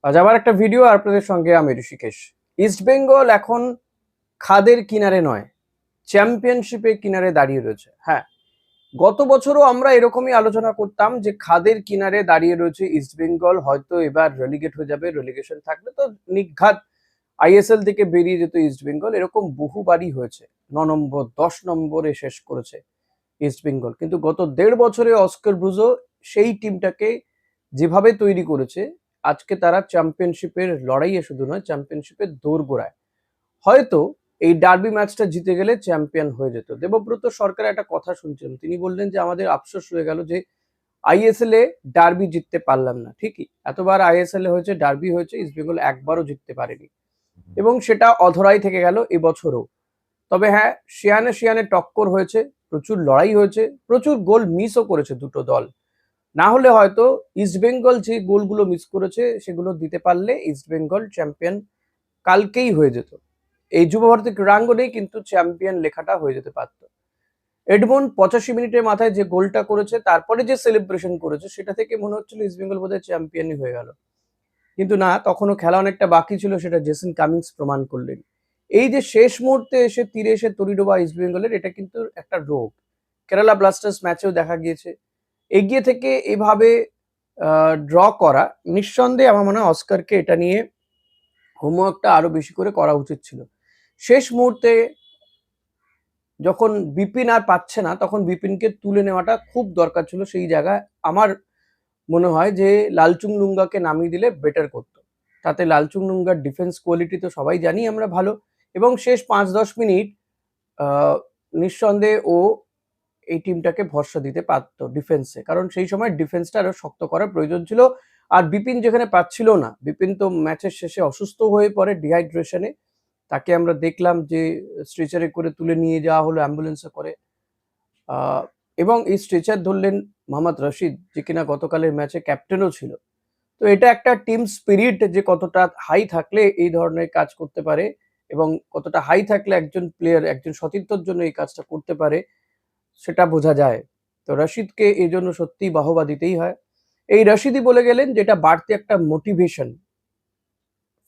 আজ আবার একটা ভিডিও আপনাদের সঙ্গে আমি ঋষিকেশ। ইস্ট বেঙ্গল এখন খাদের কিনারে নয়, চ্যাম্পিয়নশিপের কিনারে দাঁড়িয়ে রয়েছে। হ্যাঁ, গত বছরও আমরা এরকমই আলোচনা করতাম যে খাদের কিনারে দাঁড়িয়ে রয়েছে ইস্ট বেঙ্গল, হয়তো এবার রেলিগেট হয়ে যাবে, রেলিগেশন থাকলে তো নিঘাত আইএসএল থেকে বেরিয়ে যেত ইস্ট বেঙ্গল। এরকম বহুবারই হয়েছে, 9 নম্বর 10 নম্বরে শেষ করেছে ইস্ট বেঙ্গল। কিন্তু গত 1.5 বছরে অস্কার ব্রুজো সেই টিমটাকে যেভাবে তৈরি করেছে, আজকে তারা চ্যাম্পিয়নশিপের লড়াইয়ে শুধু নয়, চ্যাম্পিয়নশিপের দোরগোড়ায়। হয়তো এই ডার্বি ম্যাচটা জিতে গেলে চ্যাম্পিয়ন হয়ে যেত। দেবব্রত সরকার একটা কথা শুনছেন, তিনি বললেন যে আমাদের আফসোস হয়ে গেল যে আইএসএল এ ডার্বি জিততে পারলাম না। ঠিকই, এতবার আইএসএল এ হয়েছে, ডার্বি হয়েছে, ইস্ট বেঙ্গল একবারও জিততে পারেনি এবং সেটা অধরাই থেকে গেল এবছরও। তবে হ্যাঁ, শিয়ানে শিয়ানে টক্কর হয়েছে, প্রচুর লড়াই হয়েছে, প্রচুর গোল মিসও করেছে দুটো দল। না হলে হয়তো ইস্টবেঙ্গল যে গোলগুলো মিস করেছে সেগুলো দিতে পারলে ইস্টবেঙ্গল চ্যাম্পিয়ন কালকেই হয়ে যেত। এই যুব ভারতী ক্রীড়াঙ্গনেই কিন্তু চ্যাম্পিয়ন লেখাটা হয়ে যেতে পারত। এডমন্ড 85 মিনিটের মাথায় যে গোলটা করেছে, তারপরে যে সেলিব্রেশন করেছে, সেটা থেকে মনে হচ্ছিল ইস্টবেঙ্গল বোধহয় চ্যাম্পিয়নই হয়ে গেল। কিন্তু না, তখনও খেলা অনেকটা বাকি ছিল, সেটা জেসন কামিন্স প্রমাণ করলেন। এই যে শেষ মুহূর্তে এসে তীরে এসে তড়িডোবা ইস্টবেঙ্গলের, এটা কিন্তু একটা রোগ। কেরালা ব্লাস্টার্স ম্যাচেও দেখা গিয়েছে, এগিয়ে থেকে এভাবে ড্র করা, নিঃসন্দেহে আমার মনে হয় অস্কারকে এটা নিয়ে হোমওয়ার্কটা আরো বেশি করে করা উচিত ছিল। শেষ মুহূর্তে যখন বিপিন আর পাচ্ছে না, তখন বিপিনকে তুলে নেওয়াটা খুব দরকার ছিল। সেই জায়গায় আমার মনে হয় যে লালচুং লুঙ্গাকে নামিয়ে দিলে বেটার করতো। তাতে লালচুং লুঙ্গার ডিফেন্স কোয়ালিটি তো সবাই জানি আমরা ভালো, এবং শেষ 5-10 মিনিট নিঃসন্দেহে ও এই টিমটাকে ভরসা দিতে পারতো ডিফেন্সে, কারণ সেই সময় ডিফেন্সটা আরো শক্ত করার প্রয়োজন ছিল। আর বিপিন যেখানে পাচ্ছিল না, বিপিন তো ম্যাচের শেষে অসুস্থ হয়ে পড়ে ডিহাইড্রেশনে। তাকে আমরা দেখলাম যে স্ট্রেচারে করে তুলে নিয়ে যাওয়া হলো অ্যাম্বুলেন্সে করে। এবং এই স্ট্রেচার ধরলেন মোহাম্মদ রশিদ, যে কিনা গতকালের ম্যাচে ক্যাপ্টেনও ছিল। তো এটা একটা টিম স্পিরিট, যে কতটা হাই থাকলে এই ধরনের কাজ করতে পারে এবং কতটা হাই থাকলে একজন প্লেয়ার একজন সতীর্থর জন্য এই কাজটা করতে পারে, সেটা বোঝা যায়। তো রশিদকে এই জন্য সত্যিই বাহবা দিতেই হয়। এই রশিদই বলে গেলেন যেটা বাড়তি একটা মোটিভেশন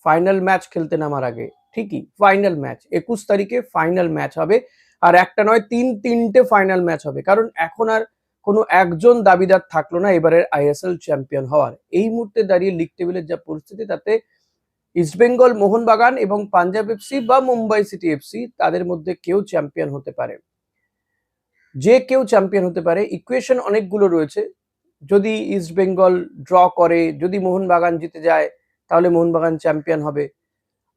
ফাইনাল ম্যাচ খেলতে নামার আগে। ঠিকই, ফাইনাল ম্যাচ 21 তারিখে ফাইনাল ম্যাচ হবে, আর একটা নয়, তিনটে ফাইনাল ম্যাচ হবে, কারণ এখন আর কোনো একজন দাবিদার থাকলো না এবারের আইএসএল চ্যাম্পিয়ন হওয়ার। এই মুহূর্তে দাঁড়িয়ে লিগ টেবিলের যা পরিস্থিতি, তাতে ইস্টবেঙ্গল, মোহনবাগান এবং পাঞ্জাব এফসি বা মুম্বাই সিটি এফসি, তাদের মধ্যে কেউ চ্যাম্পিয়ন হতে পারে, যে কেউ চ্যাম্পিয়ন হতে পারে। ইকুয়েশন অনেকগুলো রয়েছে। যদি ইস্টবেঙ্গল ড্র করে, যদি মোহনবাগান জিতে যায়, তাহলে মোহনবাগান চ্যাম্পিয়ন হবে।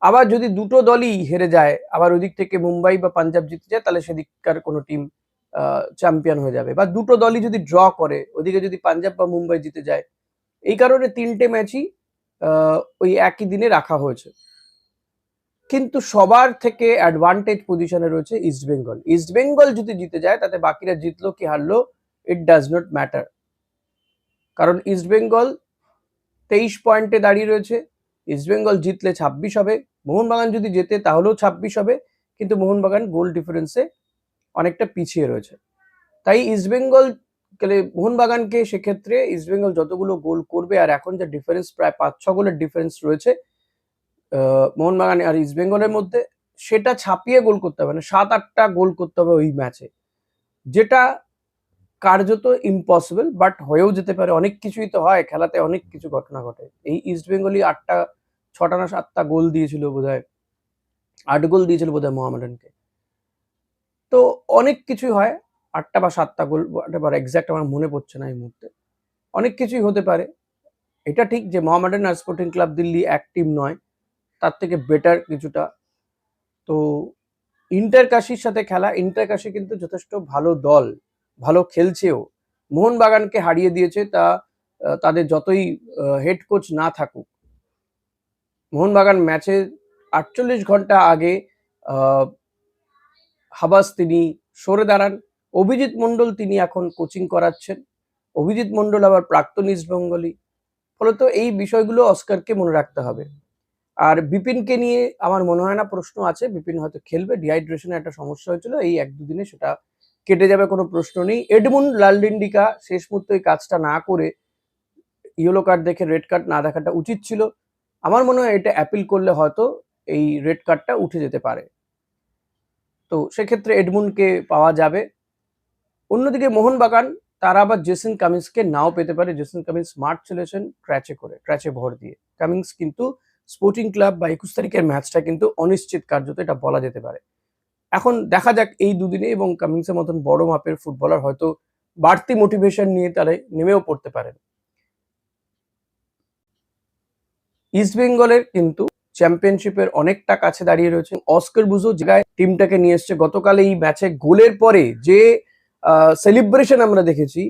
আবার যদি দুটো দলই হেরে যায়, আবার ওদিক থেকে মুম্বাই বা পাঞ্জাব জিতে যায়, তাহলে সেদিককার কোনো টিম চ্যাম্পিয়ন হয়ে যাবে। বা দুটো দলই যদি ড্র করে, ওদিকে যদি পাঞ্জাব বা মুম্বাই জিতে যায়। এই কারণে তিনটে ম্যাচই ওই একই দিনে রাখা হয়েছে। কিন্তু সবার থেকে অ্যাডভান্টেজ পজিশনে রয়েছে ইস্টবেঙ্গল। ইস্টবেঙ্গল যদি জিতে যায়, তাতে বাকিরা জিতলো কি হারলো, ইট ডাজ নট ম্যাটার। কারণ ইস্টবেঙ্গল 23 পয়েন্টে দাঁড়িয়ে রয়েছে। ইস্টবেঙ্গল জিতলে 26 হবে, মোহনবাগান যদি জেতে তাহলেও 26 হবে, কিন্তু মোহনবাগান গোল ডিফারেন্সে অনেকটা পিছিয়ে রয়েছে। তাই ইস্টবেঙ্গল মোহনবাগানকে, সেক্ষেত্রে ইস্টবেঙ্গল যতগুলো গোল করবে, আর এখন যে ডিফারেন্স প্রায় 5-6 গোলের ডিফারেন্স রয়েছে মোহনবাগান আর ইস্টবেঙ্গলের মধ্যে, সেটা ছাপিয়ে গোল করতে হবে, না 7-8টা গোল করতে হবে ওই ম্যাচে, যেটা কার্যত ইম্পসিবল, বাট হয়েও যেতে পারে। অনেক কিছুই তো হয় খেলাতে, অনেক কিছু ঘটনা ঘটে। এই ইস্টবেঙ্গলই 6টা না 7টা গোল দিয়েছিল বোধহয়, 8 গোল দিয়েছিল বোধহয় মোহামেডানকে। তো অনেক কিছুই হয়, 8টা বা 7টা গোল, এক্সাক্ট আমার মনে পড়ছে না এই মুহূর্তে। অনেক কিছুই হতে পারে। এটা ঠিক যে মোহামেডান আর স্পোর্টিং ক্লাব দিল্লি এক টিম নয়, তার থেকে বেটার কিছুটা। তো ইন্টার কাশির সাথে খেলা, ইন্টার কাশি কিন্তু যথেষ্ট ভালো দল, ভালো খেলছেও। মোহনবাগানকে হারিয়ে দিয়েছে, তা তাদের যতই হেড কোচ না থাকুক। মোহনবাগান ম্যাচে 48 ঘন্টা আগে হাবাস তিনি সরে দাঁড়ান। অভিজিৎ মন্ডল তিনি এখন কোচিং করাচ্ছেন। অভিজিৎ মন্ডল আবার প্রাক্তন ইস্টবেঙ্গলি। ফলত এই বিষয়গুলো অস্কারকে মনে রাখতে হবে। আর বিপিনকে নিয়ে আমার মনে হয় না প্রশ্ন আছে, বিপিন হয়তো খেলবে। ডিহাইড্রেশনের একটা সমস্যা হয়েছিল, এই 1-2 দিনে সেটা কেটে যাবে, কোনো প্রশ্ন নেই। এডমুন্ড লালডিন্ডিকা শেষ মুহূর্তে ওই কাজটা না করে, ইয়েলো কার্ড দেখে রেড কার্ড না দেখাটা উচিত ছিল। আমার মনে হয় এটা অ্যাপিল করলে হয়তো এই রেড কার্ডটা উঠে যেতে পারে। তো সেক্ষেত্রে এডমুন্ডকে পাওয়া যাবে। অন্যদিকে মোহনবাগান তারা আবার জেসন কামিন্সকে নাও পেতে পারে। জেসন কামিন্স মাঠ চলেছেন ক্র্যাচে ভর দিয়ে। কামিন্স কিন্তু স্পোর্টিং ক্লাব বা 21 তারিখের ম্যাচটা কিন্তু অনিশ্চিত কার্যত এটা বলা যেতে পারে। এখন দেখা যাক এই দুদিনে, এবং কামিন্সের মতন বড় মাপের ফুটবলার হয়তো বাড়তি মোটিভেশন নিয়ে তারা নেমেও পড়তে পারেন। ইস্ট বেঙ্গলের কিন্তু চ্যাম্পিয়নশিপের অনেকটা কাছে দাঁড়িয়ে রয়েছে। অস্কার বুজো জায়গায় টিমটাকে নিয়ে এসছে। গতকাল এই ম্যাচে গোলের পরে যে সেলিব্রেশন আমরা দেখেছি,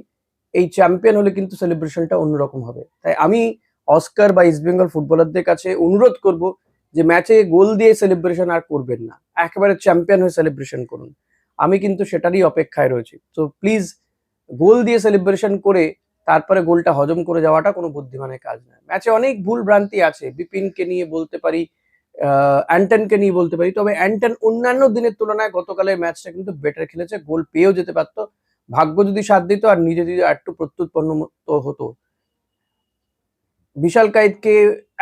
এই চ্যাম্পিয়ন হলে কিন্তু সেলিব্রেশনটা অন্যরকম হবে। তাই আমি অস্কার বা ইস্ট বেঙ্গল ফুটবলারদের কাছে অনুরোধ করব যে ম্যাচে গোল দিয়ে সেলিব্রেশন আর করবেন না, একেবারে চ্যাম্পিয়ন হয়ে সেলিব্রেশন করুন। আমি কিন্তু সেটারই অপেক্ষায় রয়েছি। তো প্লিজ গোল দিয়ে সেলিব্রেশন করে তারপরে গোলটা হজম করে যাওয়াটা কোনো বুদ্ধিমানের কাজ নয়। ম্যাচে অনেক ভুল ভ্রান্তি আছে, বিপিনকে নিয়ে বলতে পারি, অ্যান্টনকে নিয়ে বলতে পারি, তবে অ্যান্টন অন্যান্য দিনের তুলনায় গতকালের ম্যাচটা কিন্তু বেটার খেলেছে, গোল পেয়েও যেতে পারতো, ভাগ্য যদি সাথ দিত আর নিজে যদি একটু প্রত্যুৎপন্ন হতো। বিশাল কায়েতকে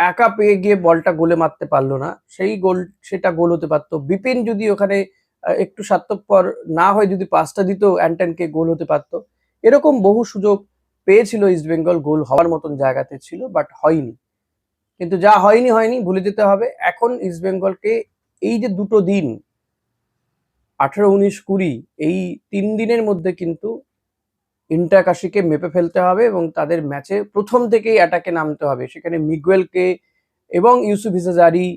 একা পেয়ে গিয়ে বলটা গোলে মারতে পারলো না, সেটা গোল হতে পারতো। বিপিন যদি ওখানে একটু স্বার্থপর না হয়ে যদি পাসটা দিত অ্যান্টনকে, গোল হতে পারতো। এরকম বহু সুযোগ পেয়েছিল ইস্টবেঙ্গল, গোল হওয়ার মতন জায়গাতে ছিল, বাট হয়নি। কিন্তু যা হয়নি ভুলে যেতে হবে। এখন ইস্টবেঙ্গলকে এই যে দুটো দিন 18, 19, 20 এই 3 দিনের মধ্যে কিন্তু ইন্টার কাশিকে মেপে ফেলতে হবে এবং তাদের ম্যাচে প্রথম থেকেই অ্যাটাকে নামতে হবে। সেখানে মিগুয়েলকে এবং ইউসুফ ইজাজারি,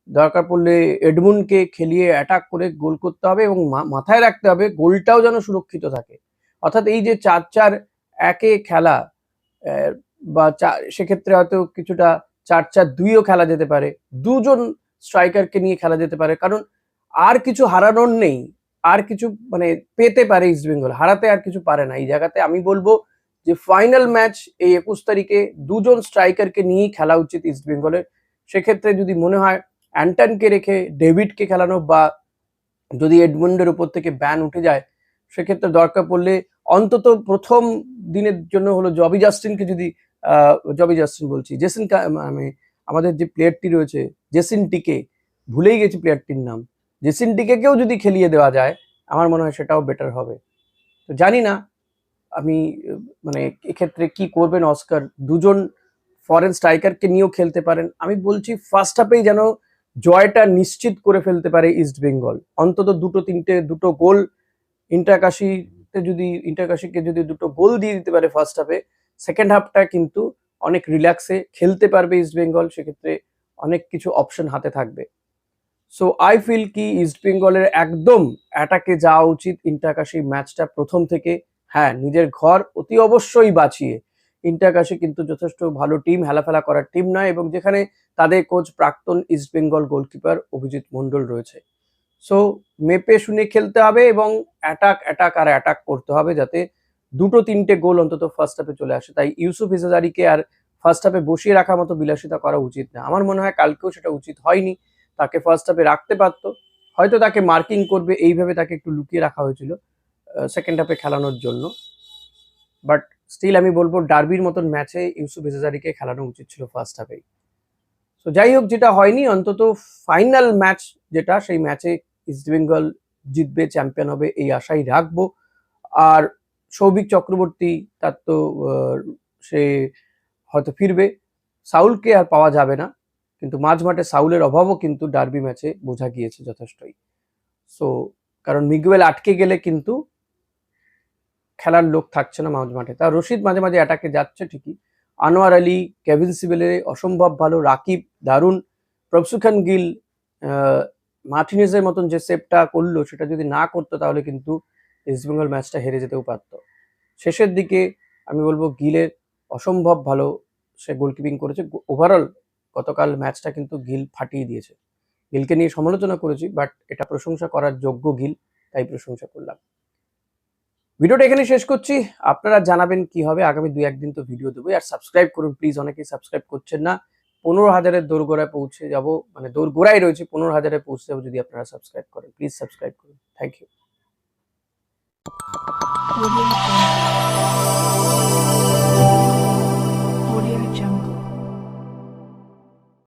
দরকার পড়লে এডমুন্ডকে খেলিয়ে অ্যাটাক করে গোল করতে হবে, এবং মাথায় রাখতে হবে গোলটাও যেন সুরক্ষিত থাকে। অর্থাৎ এই যে 4-4-1 খেলা, বা সেক্ষেত্রে হয়তো কিছুটা 4-4-2ও খেলা যেতে পারে, দুজন স্ট্রাইকারকে নিয়ে খেলা যেতে পারে, কারণ আর কিছু হারানোর নেই, আর কিছু মানে পেতে পারে ইস্টবেঙ্গল, হারাতে আর কিছু পারে না। এই জায়গাতে আমি বলবো যে ফাইনাল ম্যাচ এই 21 তারিখে দুজন স্ট্রাইকারকে নিয়েই খেলা উচিত ইস্টবেঙ্গলের। সেক্ষেত্রে যদি মনে হয় অ্যান্টনকে রেখে ডেভিডকে খেলানো, বা যদি এডমন্ডের উপর থেকে ব্যান উঠে যায়, সেক্ষেত্রে দরকার পড়লে অন্তত প্রথম দিনের জন্য হলো জবি জাস্টিন বলছি, মানে আমাদের যে প্লেয়ারটি রয়েছে জেসিন টিকে, ভুলেই গেছি প্লেয়ারটির নাম, জেসিন টিকেও যদি খেলিয়ে দেওয়া যায়, আমার মনে হয় সেটাও বেটার হবে। তো জানি না আমি মানে এক্ষেত্রে কি করবেন অস্কার, দুজন ফরেন স্ট্রাইকারকে নিয়েও খেলতে পারেন। আমি বলছি ফার্স্ট হাফেই যেন জয়টা নিশ্চিত করে ফেলতে পারে ইস্ট বেঙ্গল, অন্তত দুটো গোল ইন্টারকাশিকে যদি দুটো গোল দিয়ে দিতে পারে ফার্স্ট হাফে, সেকেন্ড হাফটা কিন্তু অনেক রিল্যাক্সে খেলতে পারবে ইস্ট বেঙ্গল, সেক্ষেত্রে অনেক কিছু অপশন হাতে থাকবে। সো আই ফিল কি ইস্ট বেঙ্গলের একদম অ্যাটাকে যাওয়া উচিত ইন্টারকাশি ম্যাচটা প্রথম থেকে। হ্যাঁ, নিজের ঘর অতি অবশ্যই বাঁচিয়ে। ইন্টারকাশি কিন্তু যথেষ্ট ভালো টিম, হেলাফেলা করার টিম নয়, এবং যেখানে তাদের কোচ প্রাক্তন ইস্ট বেঙ্গল গোলকিপার অভিজিৎ মন্ডল রয়েছে। সো মেপে শুনে খেলতে হবে এবং অ্যাটাক করতে হবে, যাতে 2-3টে গোল অন্তত ফার্স্ট হাফে চলে আসে। তাই ইউসুফ ইজাজারিকে আর ফার্স্ট হাফে বসিয়ে রাখার মতো বিলাসিতা করা উচিত না। আমার মনে হয় কালকেও সেটা উচিত হয়নি। তাকে ফার্স্ট হাফে রাখতে পারতো, হয়তো তাকে মার্কিং করবে এইভাবে তাকে একটু লুকিয়ে রাখা হয়েছিল সেকেন্ড হাফে খেলানোর জন্য। বাট স্টিল আমি বলবো ডার্বির মতন ম্যাচে ইউসুফ ইজাজারিকে খেলানো উচিত ছিল ফার্স্ট হাফেই। তো যাই হোক, যেটা হয়নি, অন্তত ফাইনাল ম্যাচ যেটা, সেই ম্যাচে ইস্টবেঙ্গল জিতবে, চ্যাম্পিয়ন হবে, এই আশাই রাখবো। আর সৌভিক চক্রবর্তী, তার তো সে হয়তো ফিরবে, সাউলকে আর পাওয়া যাবে না, কিন্তু মাঝমাঠে সাউলের অভাবও কিন্তু ডার্বি ম্যাচে বোঝা গিয়েছে যথেষ্টই। সো কারণ মিগুয়েল আটকে গেলে কিন্তু খেলার লোক থাকছে না মাঝমাঠে। তা রশিদ মাঝে মাঝে অ্যাটাকে যাচ্ছে ঠিকই, আনোয়ার আলী, কেভিন সিবেলে অসম্ভব ভালো, রাকিব দারুণ, প্রভসুখান গিল মার্টিনেজের মতন যে সেভটা করলো, সেটা যদি না করতো তাহলে কিন্তু ইস্টবেঙ্গল ম্যাচটা হেরে যেতেও পারত। শেষের দিকে আমি বলবো গিলের অসম্ভব ভালো সে গোলকিপিং করেছে। ওভারঅল গতকাল ম্যাচটা কিন্তু গিল ফাটিয়ে দিয়েছে। গিলকে নিয়ে সমালোচনা করেছি, বাট এটা প্রশংসা করার যোগ্য গিল, তাই প্রশংসা করলাম। ভিডিওটা এখানে শেষ করছি। আপনারা জানাবেন কি হবে, আগামী 2-1 দিন তো ভিডিও দেবো। আর সাবস্ক্রাইব করুন প্লিজ, অনেকেই সাবস্ক্রাইব করছেন না। 15,000-এর দোরগোড়ায় পৌঁছে যাব, মানে দোরগোড়ায় রয়েছে, 15,000-এ পৌঁছে যাবো যদি আপনারা সাবস্ক্রাইব করেন। প্লিজ সাবস্ক্রাইব করুন, থ্যাংক ইউ।